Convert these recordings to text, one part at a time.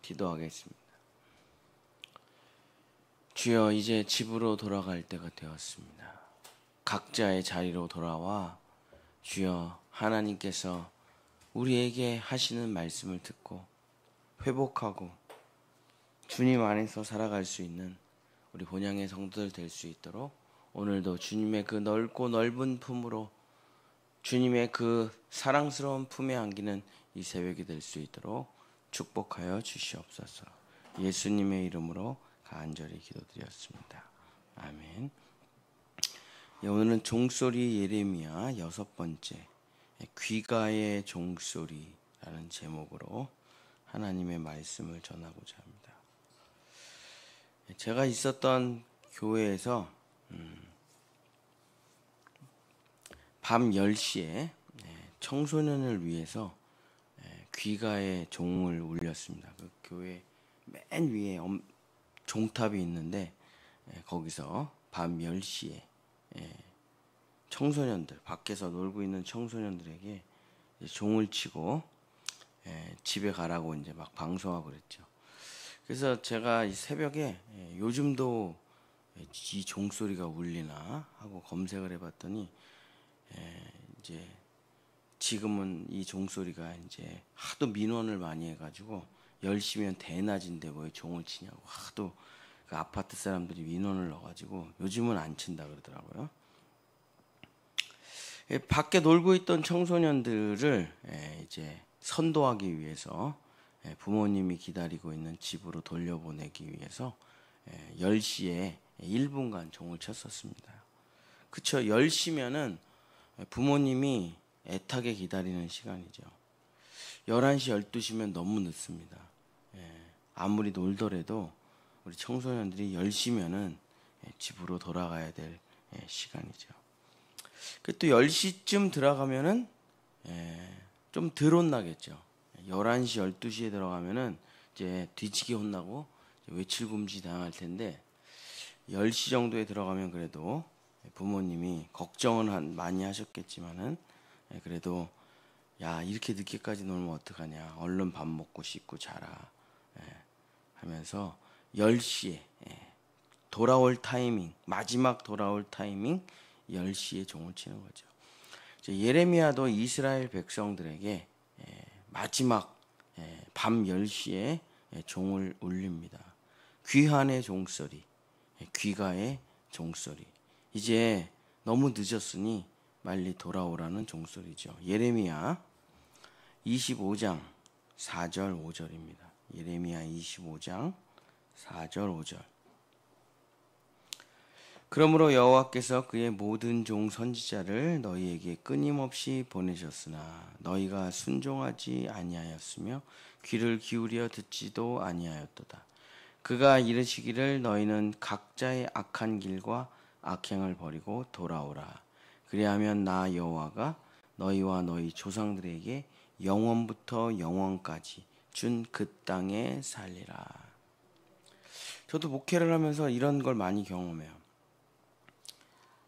기도하겠습니다. 주여, 이제 집으로 돌아갈 때가 되었습니다. 각자의 자리로 돌아와 주여 하나님께서 우리에게 하시는 말씀을 듣고 회복하고 주님 안에서 살아갈 수 있는 우리 본향의 성도들 될 수 있도록 오늘도 주님의 그 넓고 넓은 품으로 주님의 그 사랑스러운 품에 안기는 이 새벽이 될 수 있도록 축복하여 주시옵소서. 예수님의 이름으로 간절히 기도드렸습니다. 아멘. 오늘은 종소리 예레미야 6번째 귀가의 종소리라는 제목으로 하나님의 말씀을 전하고자 합니다. 제가 있었던 교회에서 밤 10시에 청소년을 위해서 귀가의 종을 울렸습니다. 그 교회 맨 위에 종탑이 있는데 거기서 밤 10시에 청소년들, 밖에서 놀고 있는 청소년들에게 종을 치고 집에 가라고 이제 막 방송하고 그랬죠. 그래서 제가 이 새벽에 요즘도 이 종소리가 울리나 하고 검색을 해봤더니 이제 지금은 이 종소리가 이제 하도 민원을 많이 해가지고 10시면 대낮인데 왜 종을 치냐고 하도 그 아파트 사람들이 민원을 넣어가지고 요즘은 안 친다 그러더라고요. 밖에 놀고 있던 청소년들을 이제 선도하기 위해서 부모님이 기다리고 있는 집으로 돌려보내기 위해서 10시에 1분간 종을 쳤었습니다. 그쵸? 10시면은 부모님이 애타게 기다리는 시간이죠. 11시, 12시면 너무 늦습니다. 아무리 놀더라도 우리 청소년들이 10시면은 집으로 돌아가야 될 시간이죠. 또 10시쯤 들어가면은 좀 덜 혼나겠죠. 11시, 12시에 들어가면은 이제 뒤지게 혼나고 외출 금지 당할 텐데 10시 정도에 들어가면 그래도 부모님이 걱정은 많이 하셨겠지만은 그래도 야, 이렇게 늦게까지 놀면 어떡하냐, 얼른 밥 먹고 씻고 자라 하면서 10시에 돌아올 타이밍, 마지막 돌아올 타이밍 10시에 종을 치는 거죠. 예레미야도 이스라엘 백성들에게 마지막 밤 10시에 종을 울립니다. 귀환의 종소리, 귀가의 종소리. 이제 너무 늦었으니 빨리 돌아오라는 종소리죠. 예레미야 25장 4절 5절입니다. 예레미야 25장 4절 5절. 그러므로 여호와께서 그의 모든 종 선지자를 너희에게 끊임없이 보내셨으나 너희가 순종하지 아니하였으며 귀를 기울여 듣지도 아니하였도다. 그가 이르시기를 너희는 각자의 악한 길과 악행을 버리고 돌아오라. 그리하면 나 여호와가 너희와 너희 조상들에게 영원부터 영원까지 준 그 땅에 살리라. 저도 목회를 하면서 이런 걸 많이 경험해요.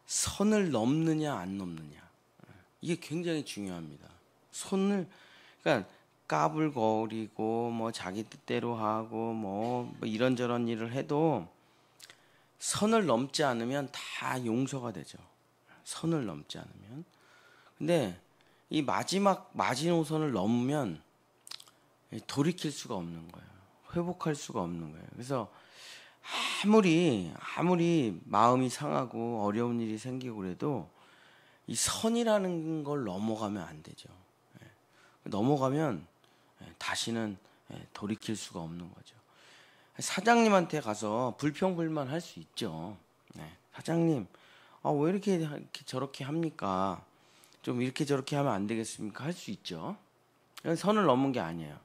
선을 넘느냐 안 넘느냐, 이게 굉장히 중요합니다. 그러니까 까불거리고 뭐 자기 뜻대로 하고 뭐 이런저런 일을 해도 선을 넘지 않으면 다 용서가 되죠. 선을 넘지 않으면. 근데 이 마지막 마지노선을 넘으면 돌이킬 수가 없는 거예요. 회복할 수가 없는 거예요. 그래서 아무리 마음이 상하고 어려운 일이 생기고 그래도 이 선이라는 걸 넘어가면 안 되죠. 넘어가면 다시는 돌이킬 수가 없는 거죠. 사장님한테 가서 불평불만 할 수 있죠. 사장님, 왜 이렇게 저렇게 합니까? 좀 이렇게 저렇게 하면 안 되겠습니까? 할 수 있죠. 이건 선을 넘은 게 아니에요.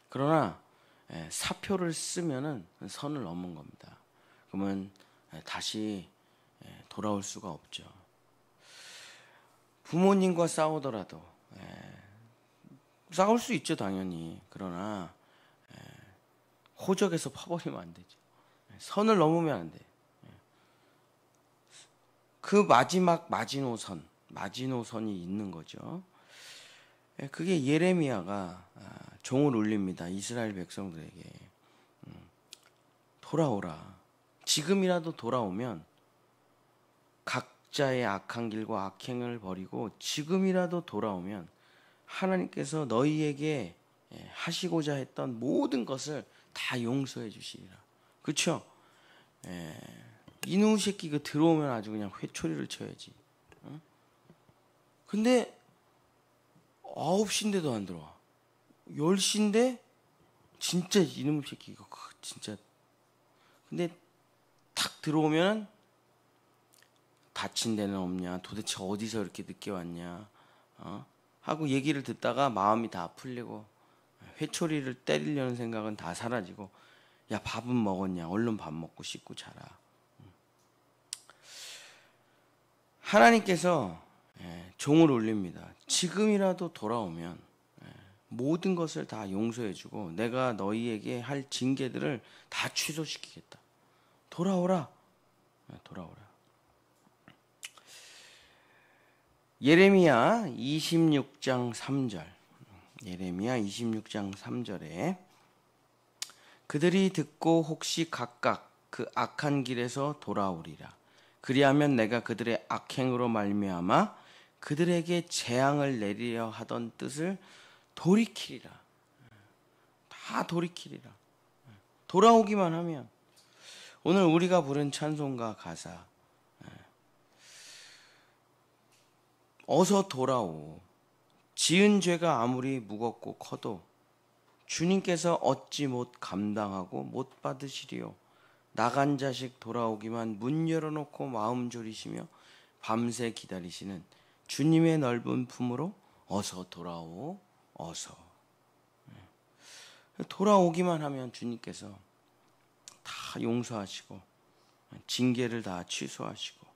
그러나 사표를 쓰면은 선을 넘은 겁니다. 그러면 다시 돌아올 수가 없죠. 부모님과 싸우더라도 싸울 수 있죠, 당연히. 그러나 호적에서 파버리면 안 되죠. 선을 넘으면 안 돼. 그 마지막 마지노선이 있는 거죠. 그게 예레미야가 종을 울립니다. 이스라엘 백성들에게 돌아오라. 지금이라도 돌아오면 각자의 악한 길과 악행을 버리고 지금이라도 돌아오면 하나님께서 너희에게 하시고자 했던 모든 것을 다 용서해 주시리라. 그렇죠? 이놈의 새끼 그 들어오면 아주 그냥 회초리를 쳐야지. 근데 9시인데도 안 들어와. 10시인데 진짜 이놈의 새끼 이거 진짜. 근데 탁 들어오면 다친 데는 없냐, 도대체 어디서 이렇게 늦게 왔냐 하고 얘기를 듣다가 마음이 다 풀리고 회초리를 때리려는 생각은 다 사라지고, 야 밥은 먹었냐, 얼른 밥 먹고 씻고 자라. 하나님께서 종을 올립니다. 지금이라도 돌아오면 모든 것을 다 용서해주고 내가 너희에게 할 징계들을 다 취소시키겠다. 돌아오라. 돌아오라. 예레미야 26장 3절. 예레미야 26장 3절에 그들이 듣고 혹시 각각 그 악한 길에서 돌아오리라. 그리하면 내가 그들의 악행으로 말미암아 그들에게 재앙을 내리려 하던 뜻을 돌이키리라. 다 돌이키리라. 돌아오기만 하면. 오늘 우리가 부른 찬송가 가사, 어서 돌아오. 지은 죄가 아무리 무겁고 커도 주님께서 어찌 못 감당하고 못 받으시리요. 나간 자식 돌아오기만 문 열어놓고 마음 졸이시며 밤새 기다리시는 주님의 넓은 품으로 어서 돌아오. 어서. 돌아오기만 하면 주님께서 다 용서하시고 징계를 다 취소하시고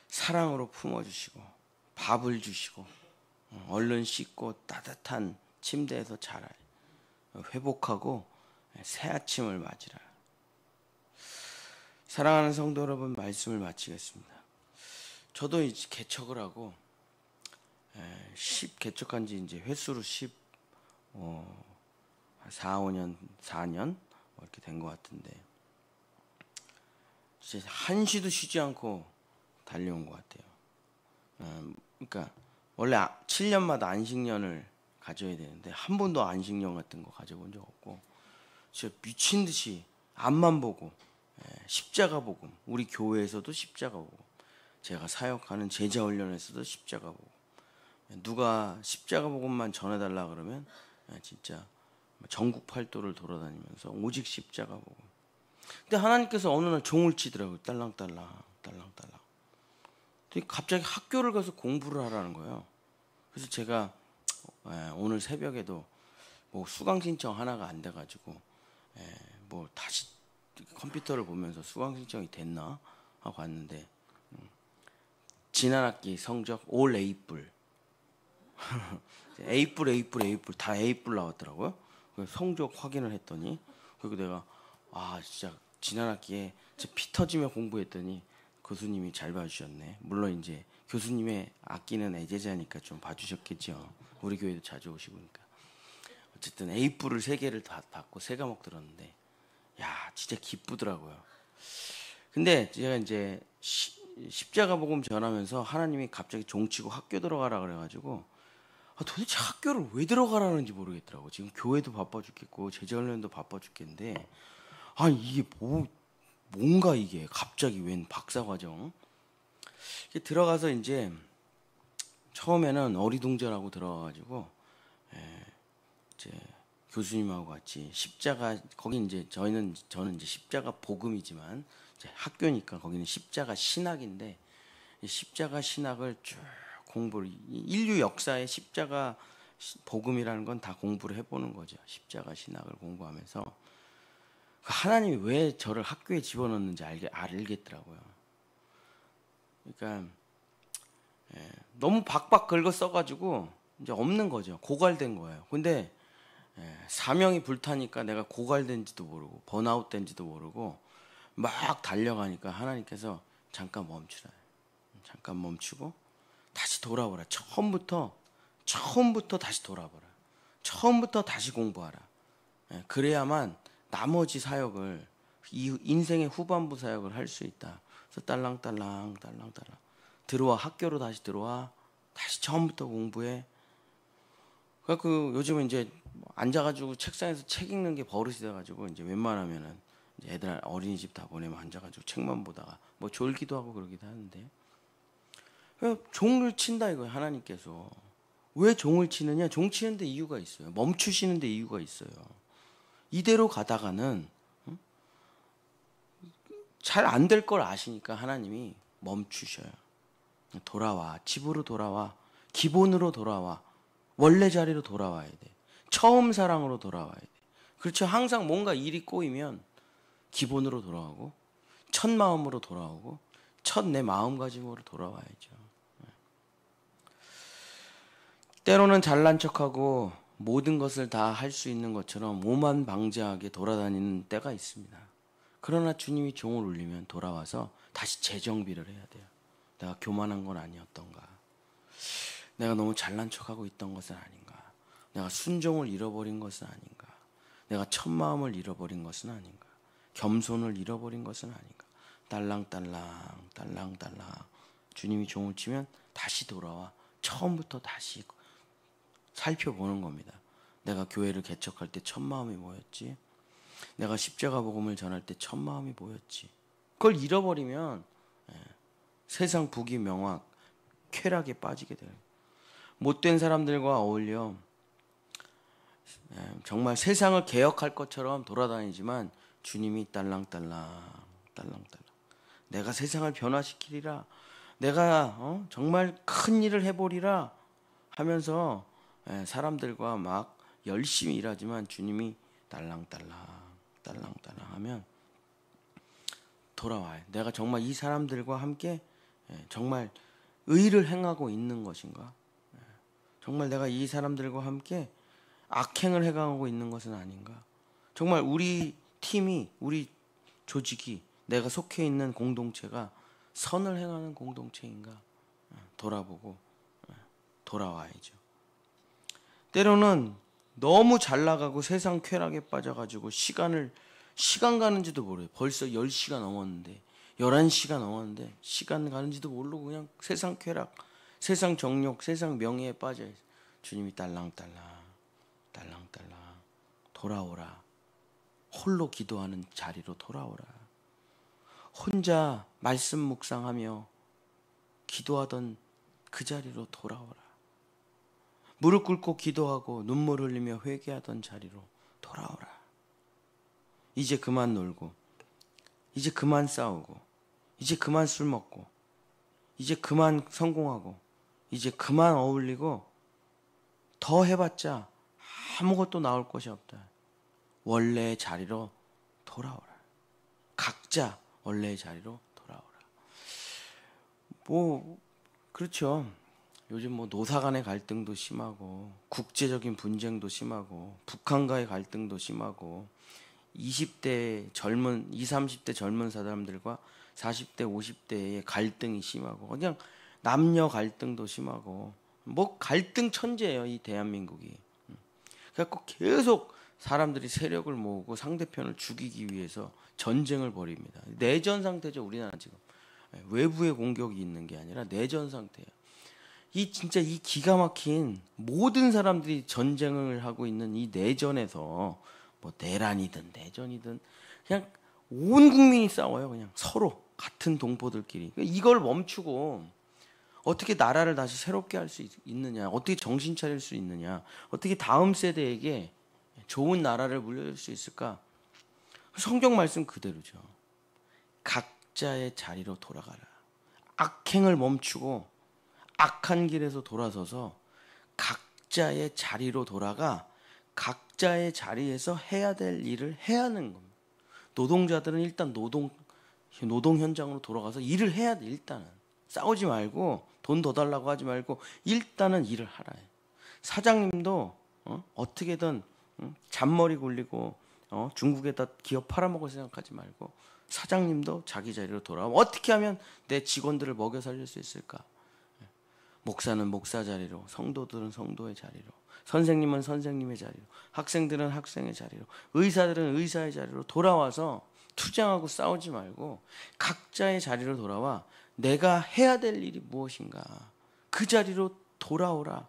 사랑으로 품어주시고 밥을 주시고 얼른 씻고 따뜻한 침대에서 자라 회복하고 새 아침을 맞이라. 사랑하는 성도 여러분, 말씀을 마치겠습니다. 저도 이제 개척을 하고 10 개척한 지 이제 횟수로 4, 5년, 4년 이렇게 된 것 같은데, 진짜 한시도 쉬지 않고 달려온 것 같아요. 그러니까 원래 7년마다 안식년을 가져야 되는데 한 번도 안식년 같은 거 가져본 적 없고, 진짜 미친 듯이 앞만 보고 십자가 복음, 우리 교회에서도 십자가 복음, 제가 사역하는 제자훈련에서도 십자가 복음, 누가 십자가 복음만 전해달라 그러면 진짜 전국 팔도를 돌아다니면서 오직 십자가 복음. 근데 하나님께서 어느 날 종을 치더라고요. 딸랑딸랑 딸랑딸랑. 갑자기 학교를 가서 공부를 하라는 거예요. 그래서 제가 오늘 새벽에도 뭐 수강 신청 하나가 안 돼가지고 뭐 다시 컴퓨터를 보면서 수강 신청이 됐나 하고 왔는데, 지난 학기 성적 올 A뿔 A뿔 다 A뿔 나왔더라고요. 그래서 성적 확인을 했더니, 그리고 내가 진짜 지난 학기에 진짜 피 터지며 공부했더니 교수님이 잘 봐주셨네. 물론 이제 교수님의 아끼는 애제자니까 좀 봐주셨겠죠. 우리 교회도 자주 오시고. 그러니까 어쨌든 A뿔을 3개를 다 받고 3과목 들었는데, 야 진짜 기쁘더라고요. 근데 제가 이제 십자가 복음 전하면서 하나님이 갑자기 종치고 학교 들어가라 그래가지고, 도대체 학교를 왜 들어가라는지 모르겠더라고. 지금 교회도 바빠 죽겠고 제자훈련도 바빠 죽겠는데, 이게 뭔가 이게 갑자기 웬 박사과정. 들어가서 이제 처음에는 어리둥절하고 들어가가지고 이제 교수님하고 같이 십자가, 거기 이제 저는 이제 십자가 복음이지만 이제 학교니까 거기는 십자가 신학인데, 이 십자가 신학을 쭉 공부를, 인류 역사의 십자가 복음이라는 건 다 공부를 해보는 거죠. 십자가 신학을 공부하면서 하나님이 왜 저를 학교에 집어넣는지 알겠더라고요. 그러니까 너무 박박 긁어 써가지고 이제 없는 거죠. 고갈된 거예요. 근데 사명이 불타니까 내가 고갈된지도 모르고 번아웃 된지도 모르고 막 달려가니까 하나님께서 잠깐 멈추라. 잠깐 멈추고 다시 돌아오라. 처음부터 다시 돌아보라. 처음부터 다시 공부하라. 그래야만 나머지 사역을, 이 인생의 후반부 사역을 할 수 있다. 그래서 딸랑딸랑 들어와. 학교로 다시 들어와. 다시 처음부터 공부해. 그 요즘은 이제 앉아가지고 책상에서 책 읽는 게 버릇이 돼가지고 이제 웬만하면은 이제 애들 어린이집 다 보내면 앉아가지고 책만 보다가 뭐 졸기도 하고 그러기도 하는데, 종을 친다 이거예요. 하나님께서 왜 종을 치느냐? 종 치는데 이유가 있어요. 멈추시는데 이유가 있어요. 이대로 가다가는 잘 안 될 걸 아시니까 하나님이 멈추셔요. 돌아와. 집으로 돌아와. 기본으로 돌아와. 원래 자리로 돌아와야 돼. 처음 사랑으로 돌아와야 돼. 그렇죠. 항상 뭔가 일이 꼬이면 기본으로 돌아오고, 첫 마음으로 돌아오고, 첫 내 마음가짐으로 돌아와야죠. 때로는 잘난 척하고 모든 것을 다 할 수 있는 것처럼 오만방자하게 돌아다니는 때가 있습니다. 그러나 주님이 종을 울리면 돌아와서 다시 재정비를 해야 돼요. 내가 교만한 건 아니었던가? 내가 너무 잘난 척하고 있던 것은 아닌가? 내가 순종을 잃어버린 것은 아닌가? 내가 첫 마음을 잃어버린 것은 아닌가? 겸손을 잃어버린 것은 아닌가? 딸랑딸랑 주님이 종을 치면 다시 돌아와 처음부터 다시 살펴보는 겁니다. 내가 교회를 개척할 때 첫 마음이 뭐였지? 내가 십자가 복음을 전할 때 첫 마음이 뭐였지? 그걸 잃어버리면 세상 부귀명확, 쾌락에 빠지게 돼요. 못된 사람들과 어울려 정말 세상을 개혁할 것처럼 돌아다니지만 주님이 딸랑딸랑 내가 세상을 변화시키리라, 내가 정말 큰 일을 해보리라 하면서 사람들과 막 열심히 일하지만 주님이 딸랑딸랑 하면 돌아와요. 내가 정말 이 사람들과 함께 정말 의를 행하고 있는 것인가? 정말 내가 이 사람들과 함께 악행을 해가고 있는 것은 아닌가? 정말 우리 팀이, 우리 조직이, 내가 속해 있는 공동체가 선을 행하는 공동체인가? 돌아보고 돌아와야죠. 때로는 너무 잘 나가고 세상 쾌락에 빠져가지고 시간 가는지도 모르요. 벌써 10시가 넘었는데, 11시가 넘었는데 시간 가는지도 모르고 그냥 세상 쾌락, 세상 정욕, 세상 명예에 빠져 있어요. 주님이 딸랑딸랑 돌아오라. 홀로 기도하는 자리로 돌아오라. 혼자 말씀 묵상하며 기도하던 그 자리로 돌아오라. 무릎 꿇고 기도하고 눈물 흘리며 회개하던 자리로 돌아오라. 이제 그만 놀고, 이제 그만 싸우고, 이제 그만 술 먹고, 이제 그만 성공하고, 이제 그만 어울리고, 더 해봤자 아무것도 나올 것이 없다. 원래의 자리로 돌아오라. 각자 원래의 자리로 돌아오라. 그렇죠. 요즘 노사 간의 갈등도 심하고, 국제적인 분쟁도 심하고, 북한과의 갈등도 심하고, 20대 30대 젊은 사람들과 40대 50대의 갈등이 심하고, 그냥 남녀 갈등도 심하고, 갈등 천재예요, 이 대한민국이. 그래갖고 계속 사람들이 세력을 모으고 상대편을 죽이기 위해서 전쟁을 벌입니다. 내전 상태죠, 우리나라 지금. 외부의 공격이 있는 게 아니라 내전 상태예요. 진짜 이 기가 막힌, 모든 사람들이 전쟁을 하고 있는 이 내전에서 내란이든 내전이든 그냥 온 국민이 싸워요. 그냥 서로 같은 동포들끼리. 이걸 멈추고 어떻게 나라를 다시 새롭게 할 수 있느냐, 어떻게 정신 차릴 수 있느냐, 어떻게 다음 세대에게 좋은 나라를 물려줄 수 있을까? 성경 말씀 그대로죠. 각자의 자리로 돌아가라. 악행을 멈추고 악한 길에서 돌아서서 각자의 자리로 돌아가 각자의 자리에서 해야 될 일을 해야 하는 겁니다. 노동자들은 일단 노동 현장으로 돌아가서 일을 해야 돼. 일단은 싸우지 말고 돈 더 달라고 하지 말고 일단은 일을 하라. 사장님도 어떻게든 잔머리 굴리고 중국에다 기업 팔아먹을 생각하지 말고 사장님도 자기 자리로 돌아오면 어떻게 하면 내 직원들을 먹여 살릴 수 있을까? 목사는 목사 자리로, 성도들은 성도의 자리로, 선생님은 선생님의 자리로, 학생들은 학생의 자리로, 의사들은 의사의 자리로 돌아와서 투쟁하고 싸우지 말고 각자의 자리로 돌아와 내가 해야 될 일이 무엇인가 그 자리로 돌아오라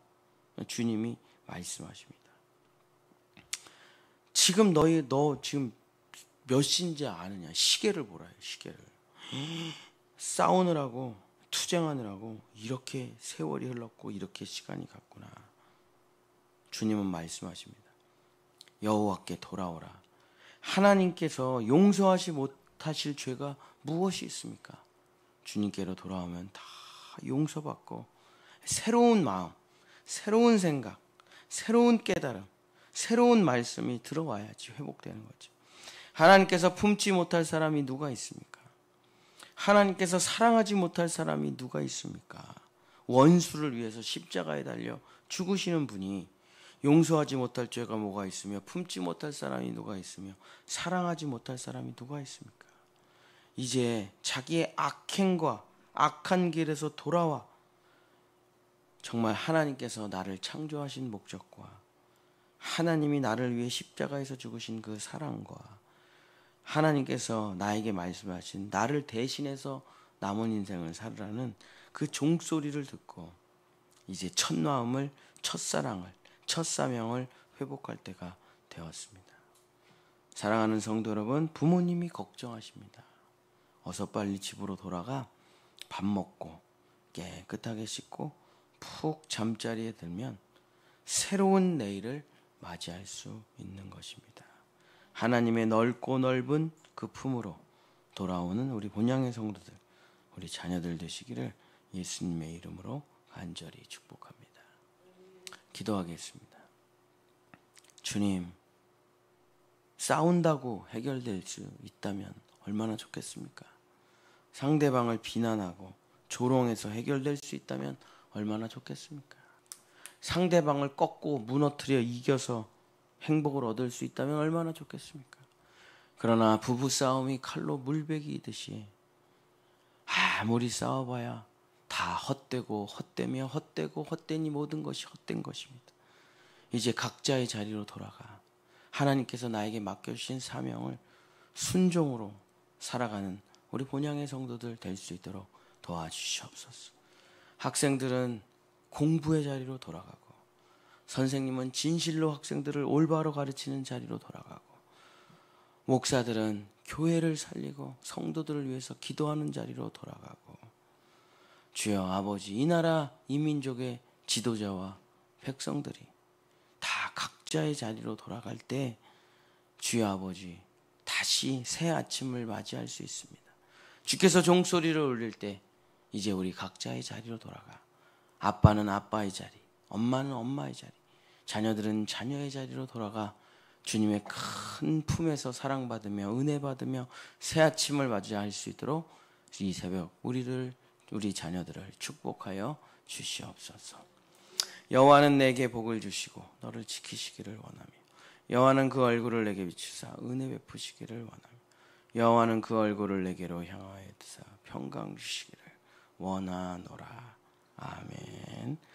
주님이 말씀하십니다. 지금 너 지금 몇 시인지 아느냐? 시계를 보라. 시계를. 싸우느라고 투쟁하느라고 이렇게 세월이 흘렀고 이렇게 시간이 갔구나. 주님은 말씀하십니다. 여호와께 돌아오라. 하나님께서 용서하지 못하실 죄가 무엇이 있습니까? 주님께로 돌아오면 다 용서받고 새로운 마음, 새로운 생각, 새로운 깨달음, 새로운 말씀이 들어와야지 회복되는 거죠. 하나님께서 품지 못할 사람이 누가 있습니까? 하나님께서 사랑하지 못할 사람이 누가 있습니까? 원수를 위해서 십자가에 달려 죽으시는 분이 용서하지 못할 죄가 뭐가 있으며 품지 못할 사람이 누가 있으며 사랑하지 못할 사람이 누가 있습니까? 이제 자기의 악행과 악한 길에서 돌아와 정말 하나님께서 나를 창조하신 목적과 하나님이 나를 위해 십자가에서 죽으신 그 사랑과 하나님께서 나에게 말씀하신 나를 대신해서 남은 인생을 살으라는 그 종소리를 듣고 이제 첫 마음을, 첫사랑을, 첫 사명을 회복할 때가 되었습니다. 사랑하는 성도 여러분, 부모님이 걱정하십니다. 어서 빨리 집으로 돌아가 밥 먹고 깨끗하게 씻고 푹 잠자리에 들면 새로운 내일을 맞이할 수 있는 것입니다. 하나님의 넓고 넓은 그 품으로 돌아오는 우리 본향의 성도들, 우리 자녀들 되시기를 예수님의 이름으로 간절히 축복합니다. 기도하겠습니다. 주님, 싸운다고 해결될 수 있다면 얼마나 좋겠습니까? 상대방을 비난하고 조롱해서 해결될 수 있다면 얼마나 좋겠습니까? 상대방을 꺾고 무너뜨려 이겨서 행복을 얻을 수 있다면 얼마나 좋겠습니까? 그러나 부부싸움이 칼로 물베기듯이 아무리 싸워봐야 다 헛되고 헛되며 헛되고 헛되니 모든 것이 헛된 것입니다. 이제 각자의 자리로 돌아가 하나님께서 나에게 맡겨주신 사명을 순종으로 살아가는 우리 본향의 성도들 될 수 있도록 도와주시옵소서. 학생들은 공부의 자리로 돌아가고 선생님은 진실로 학생들을 올바로 가르치는 자리로 돌아가고 목사들은 교회를 살리고 성도들을 위해서 기도하는 자리로 돌아가고 주여 아버지, 이 나라 이 민족의 지도자와 백성들이 다 각자의 자리로 돌아갈 때 주여 아버지, 다시 새 아침을 맞이할 수 있습니다. 주께서 종소리를 울릴 때 이제 우리 각자의 자리로 돌아가 아빠는 아빠의 자리, 엄마는 엄마의 자리, 자녀들은 자녀의 자리로 돌아가 주님의 큰 품에서 사랑받으며 은혜받으며 새 아침을 맞이할 수 있도록 이 새벽 우리 자녀들을 축복하여 주시옵소서. 여호와는 내게 복을 주시고 너를 지키시기를 원하며 여호와는 그 얼굴을 내게 비추사 은혜 베푸시기를 원하며 여호와는 그 얼굴을 내게로 향하여 드사 평강 주시기를 원하노라. 아멘.